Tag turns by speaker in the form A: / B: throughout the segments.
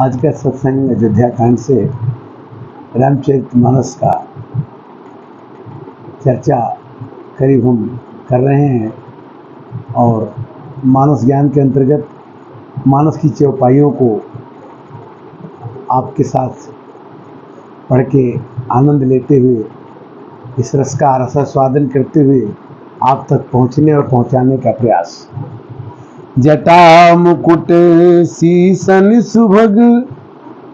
A: आज का सत्संग में अयोध्या कांड से रामचरितमानस का चर्चा करीब हम कर रहे हैं और मानस ज्ञान के अंतर्गत मानस की चौपाइयों को आपके साथ पढ़ के आनंद लेते हुए इस रस का रसास्वादन करते हुए आप तक पहुंचने और पहुंचाने का प्रयास। जटा मुकुट सीसन सुभग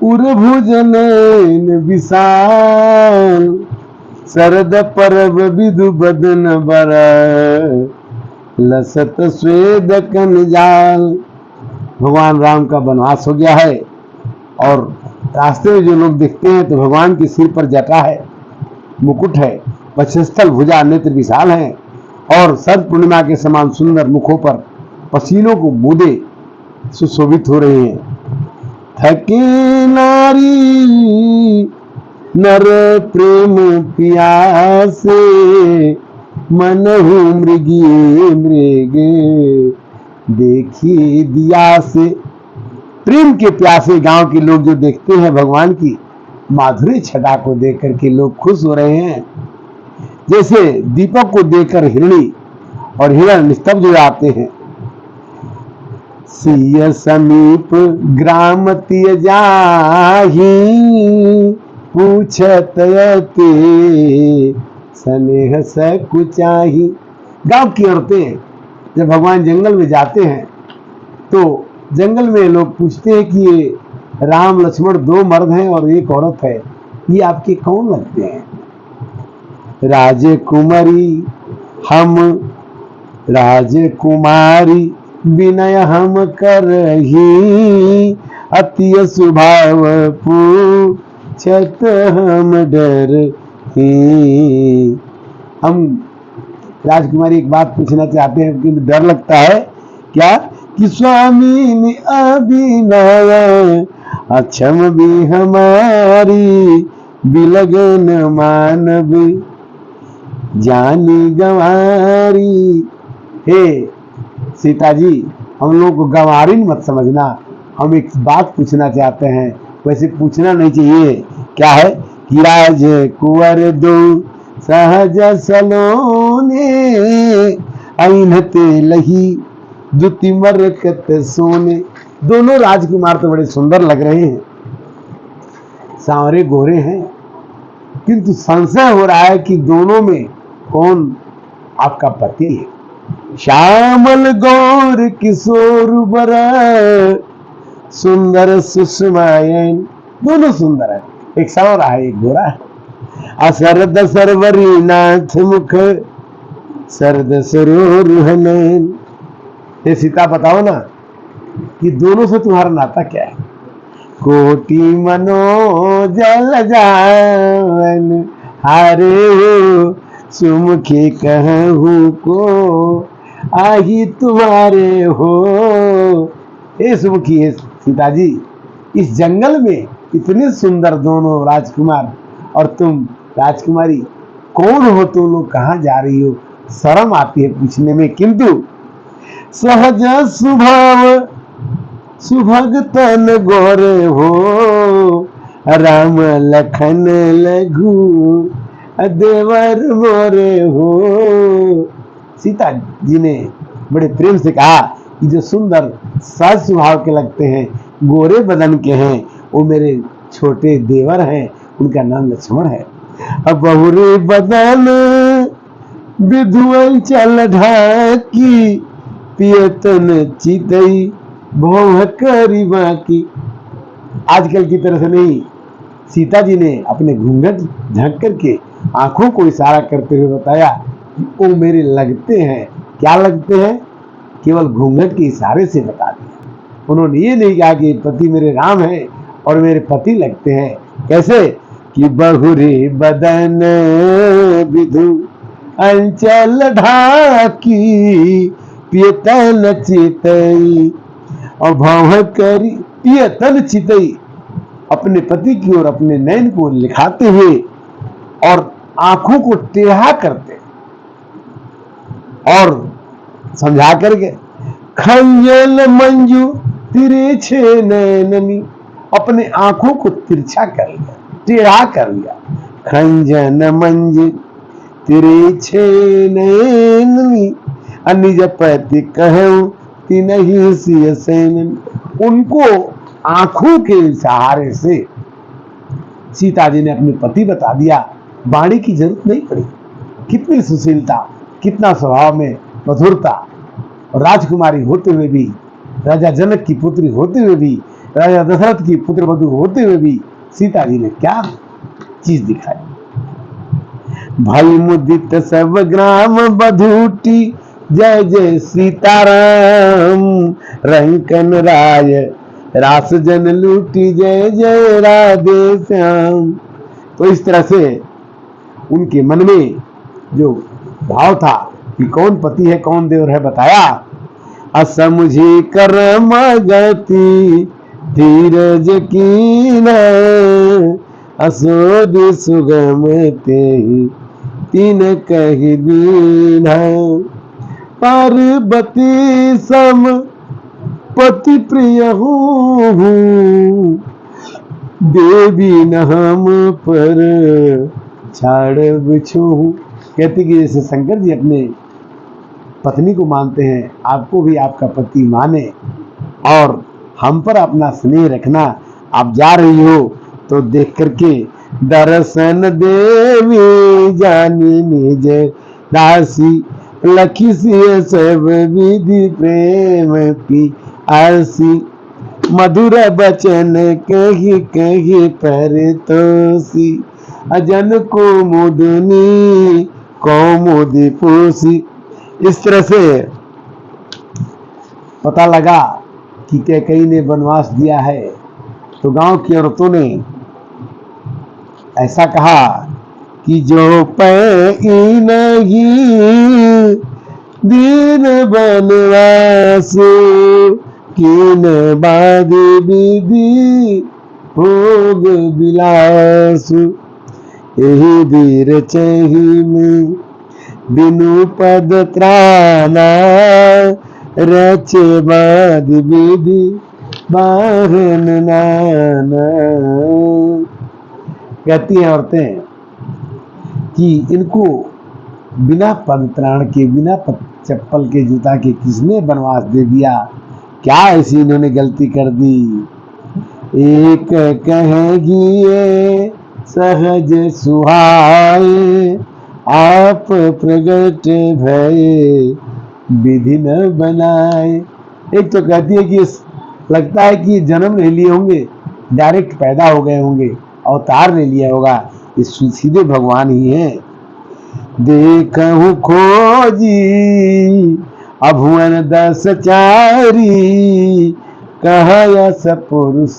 A: उर्भुजनैन विशाल शरद परब विधु बदन बर लसत स्वेद कनजाल। भगवान राम का वनवास हो गया है और रास्ते में जो लोग दिखते हैं तो भगवान के सिर पर जटा है, मुकुट है, वक्षस्थल भुजा नेत्र विशाल है और शरद पूर्णिमा के समान सुंदर मुखों पर पसीनों को बूंदे सुशोभित हो रहे हैं। थके नारी नर प्रेम प्यासे मनहु मृगी मृग देखी दिया से। प्रेम के प्यासे गांव के लोग जो देखते हैं भगवान की माधुरी छटा को देख करके लोग खुश हो रहे हैं। जैसे दीपक को देखकर हिरणी और हिरण निस्तब्ध हो जाते हैं। सिय समीप ग्राम तिय जाहि पूछत ते स्नेह सकुचाही। गांव की औरतें जब भगवान जंगल में जाते हैं तो जंगल में लोग पूछते हैं कि ये राम लक्ष्मण दो मर्द हैं और एक औरत है, ये आपके कौन लगते हैं? राजकुमारी हम राजकुमारी विनय हम करही अति स्वभाव पूछत हम डर ही। हम राजकुमारी एक बात पूछना चाहते हैं कि डर लगता है क्या कि स्वामी ने अभिनय अक्षम भी हमारी बिलगन मानवी जानी गंवारी। हे सीता जी, हम लोग को गंवारिन मत समझना। हम एक बात पूछना चाहते हैं, वैसे पूछना नहीं चाहिए। क्या है कि राज कुंवर दो सहज सलोने ऐनते लही दुति मरकत सोने। दोनों राजकुमार तो बड़े सुंदर लग रहे हैं, सांवरे गोरे हैं, किंतु संशय हो रहा है कि दोनों में कौन आपका पति है। श्यामल गौर किशोर बर सुंदर सुषमायन। दोनों सुंदर है, एक सांवरा है एक गोरा है। असरद सरवरी नाथ मुख सरद सरोरुहनैन। हे सीता, बताओ ना कि दोनों से तुम्हारा नाता क्या है? कोटि मनोजल जावन हारे हो सुमुखी कहूँ को आही तुम्हारे हो। हे सुमुखी, हे सीता जी, इस जंगल में इतने सुंदर दोनों राजकुमार और तुम राजकुमारी, कौन हो तुम लोग, कहाँ जा रही हो? शर्म आती है पूछने में, किंतु सहज स्वभाव सुभग तन गोरे हो राम लखन लघु देवर मोरे हो। सीता जी ने बड़े प्रेम से कहा कि जो सुंदर सहज स्वभाव के लगते हैं, गोरे बदन के हैं, वो मेरे छोटे देवर हैं, उनका नाम लक्ष्मण है। अब बहुरे बदन विधुअल चल ढाकी पियतन चितई भोह करी बाकी। आजकल की तरह से नहीं, सीता जी ने अपने घूंघट ढक करके आंखों को इशारा करते हुए बताया वो मेरे लगते हैं। क्या लगते हैं? केवल घूंघट के इशारे से बता दिया। उन्होंने ये नहीं कहा कि पति मेरे राम हैं और मेरे पति लगते हैं। कैसे कि बहुरी बदन विधु अंचल ढाकी पियतन चितई और भौह करी। पियतन चितई, अपने पति की ओर अपने नयन को लिखाते हुए और आंखों को टेढ़ा करते और समझा करके खंजल मंजू तिरछे नैननी, अपने आंखों को तिरछा कर लिया, टेढ़ा कर लिया। खंजन मंज तेरे छे नैनी निज पति कहूं तिनहि सिय सैन। उनको आंखों के सहारे से सीता जी ने अपने पति बता दिया, वाणी की जरूरत नहीं पड़ी। कितनी सुशीलता, कितना स्वभाव में मधुरता। राजकुमारी होते हुए भी, राजा जनक की पुत्री होते हुए भी, राजा दशरथ की पुत्र वधु होते हुए भी सीता जी ने क्या चीज दिखाई। भाई मुदित सब ग्राम बधूटी जय जय सीताराम। रंकन राय रास जन लूटी जय जय राधे श्याम। तो इस तरह से उनके मन में जो भाव था कि कौन पति है कौन देवर है बताया। असमुझी कर्म गति धीरज कीन असोद सुगम ते तीन कही दीन। पार्वती सम पति प्रिय हूँ देवी न हम पर छाड़ बिछू। कहती कि जैसे शंकर जी अपने पत्नी को मानते हैं, आपको भी आपका पति माने और हम पर अपना स्नेह रखना। आप जा रही हो तो देख करके दर्शन देवी जानी निज दासी लखी सिय सब विधि प्रेम पी आसी। मधुर बचन कही कही पर तोसी अजन को मुदनी कौमुदी पोसी। इस तरह से पता लगा कि कैकेयी ने वनवास दिया है तो गांव की औरतों ने ऐसा कहा कि जो पई नहीं दीन वनवास कीन बाद विधि भोग विलास। यही धीर चही में बिनु पद त्राना रचे बाद विधि बाहन नाना। कहती हैं औरतें कि इनको बिना पद त्राण के, बिना चप्पल के, जूता के किसने वनवास दे दिया, क्या ऐसी इन्होंने गलती कर दी। एक कहेगी ये सहज सुहाए आप प्रगट भये विधि न बनाए। एक तो कहती है कि लगता है कि जन्म नहीं लिए होंगे, डायरेक्ट पैदा हो गए होंगे, अवतार नहीं लिया होगा, ये सीधे भगवान ही हैं। देखहु खोजी अभुवन दस चारी कहा यस पुरुष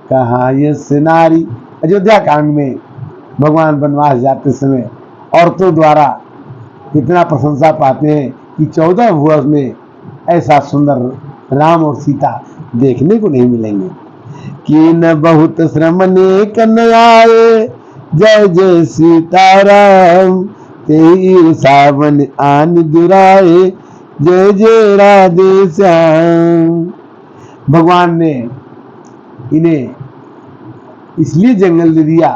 A: कहा यस नारी। अयोध्या कांड में भगवान वनवास जाते समय औरतों द्वारा कितना प्रशंसा पाते हैं कि 14 वर्ष में ऐसा सुंदर राम और सीता देखने को नहीं मिलेंगे। कि न बहुत श्रम ने कन्याए जय जय सीताराम तेरी सावन आन दुराए जय जय राधे श्याम। भगवान ने इन्हें इसलिए जंगल दे दिया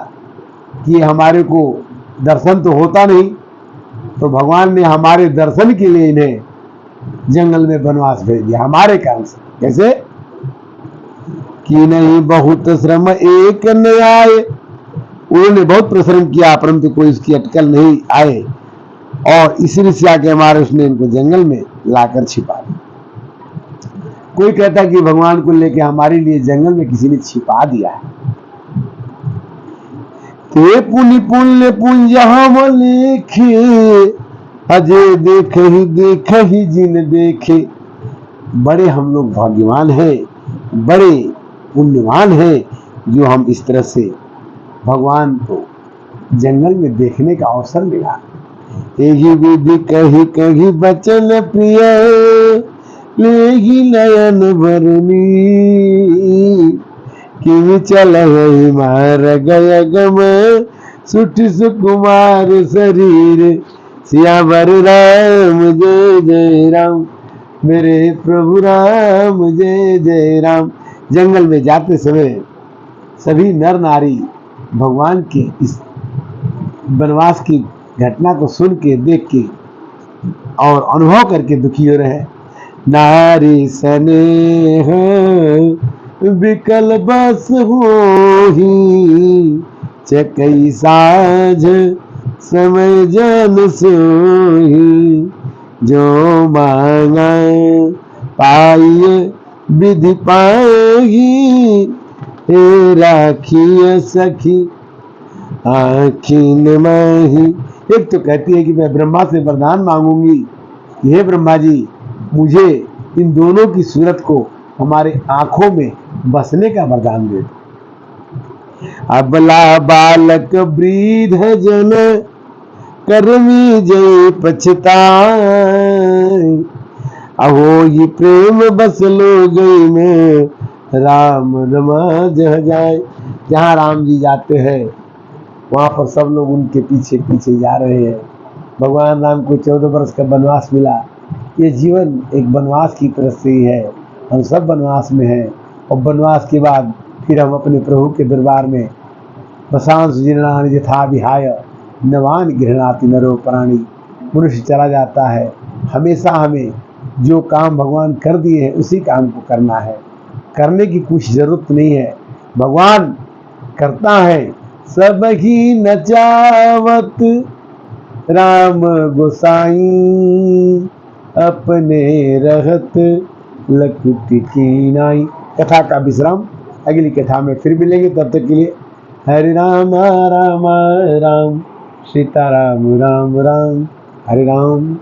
A: कि हमारे को दर्शन तो होता नहीं, तो भगवान ने हमारे दर्शन के लिए इन्हें जंगल में वनवास भेज दिया हमारे कारण से। कैसे कि नहीं बहुत श्रम एक न आए, उन्होंने बहुत परिश्रम किया परंतु कोई इसकी अटकल नहीं आए और इसी ऋषिया के हमारे उसने इनको जंगल में लाकर छिपा दिया। कोई कहता कि भगवान को लेकर हमारे लिए जंगल में किसी ने छिपा दिया है। ते पुण्य पुण्य पुंज हम लेखे अजय देख ही जिन देखे। बड़े हम लोग भाग्यवान हैं, बड़े पुण्यवान हैं जो हम इस तरह से भगवान को जंगल में देखने का अवसर मिला। यही विधि कही कही बचन प्रिय लेगी नयन भरनी कि चल मार गय गम सुठ सुकुमार शरीर सियावर राम जय जय राम मेरे प्रभु राम जय जय राम। जंगल में जाते समय सभी नर नारी भगवान के इस वनवास की घटना को सुन के, देख के और अनुभव करके दुखी हो रहे। नारी स्नेह विकल बस होही, चकई साझ समय जन सोही, जो मांगा पाइए विधि पाही, हे राखी सखी आखिन माही। एक तो कहती है कि मैं ब्रह्मा से वरदान मांगूंगी कि हे ब्रह्मा जी, मुझे इन दोनों की सूरत को हमारे आंखों में बसने का वरदान दे। अबला बालक वृद्ध जन कर्मी जय पछताए, अहो ये प्रेम बस लो गई में, राम रमा जह जाए। जहाँ राम जी जाते हैं वहां पर सब लोग उनके पीछे पीछे जा रहे हैं। भगवान राम को 14 वर्ष का वनवास मिला। ये जीवन एक वनवास की तरह से ही है। हम सब वनवास में हैं और वनवास के बाद फिर हम अपने प्रभु के दरबार में वसांस जीर्णानि यथा विहाय नवान गृह्णाति नरो प्राणी। मनुष्य चला जाता है। हमेशा हमें जो काम भगवान कर दिए हैं उसी काम को करना है। करने की कुछ जरूरत नहीं है, भगवान करता है। सब ही नचावत राम गोसाई, अपने रहत लखुट की नाई। कथा का विश्राम अगली कथा में फिर मिलेंगे। तब तक के लिए हरे राम राम राम, सीता राम राम राम, हरे राम।